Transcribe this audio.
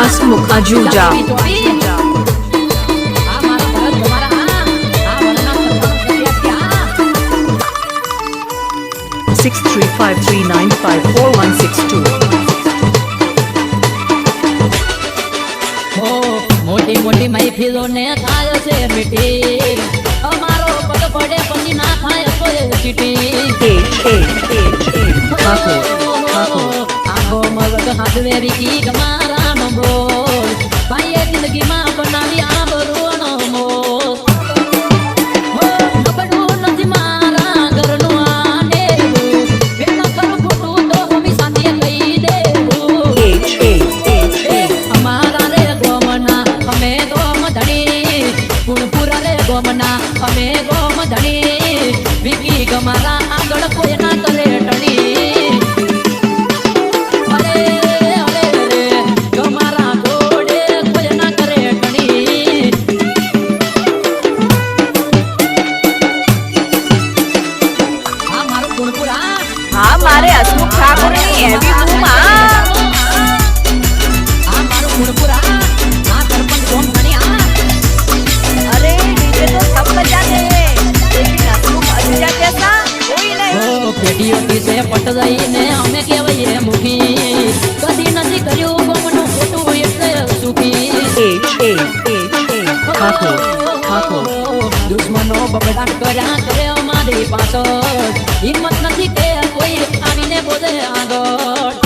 હસમુખ અજુજા 6353954162 મોટી મોટી મહેફિલો ને થાય છે મીઠી અમારો પગ પડે પછી ના થાય તો ચીટી આખો મગજ હાથવેરી કી ગમારા નો બોલ ભાઈએ જિંદગીમાં બનાવી આ બરોનો મોલ ગબડું નથી મારા ઘરનું આને વેલો કર ફૂટું તો હમી સાંજે કહી દેવું અમારા રે ગોમના અમે ગોમ ધણી ગુણપુરા રે ગોમના અમે ગોમ ધણી વિકી ગમારા આગળ કોઈ ના કરે ટણી હા મારે હસમુખ ઠાકોરની એવી બૂમ આ મારું ગુણપુરા આ સરપંચ કોમ ધણી અરે ડીજે તો સબ બજા દે લેકિન હસમુખ અજુજા જैसा कोई नहीं ઓ પેટીઓ પીસે પટ જઈને અમે કહેવાય મુખી કદી નથી કર્યું ગમનું ખોટું એટલે સુખી દુશ્મનો બબડાટ કર્યા કરે અમારી પાછળ હિંમત નથી કે કોઈ આવીને બોલે આગળ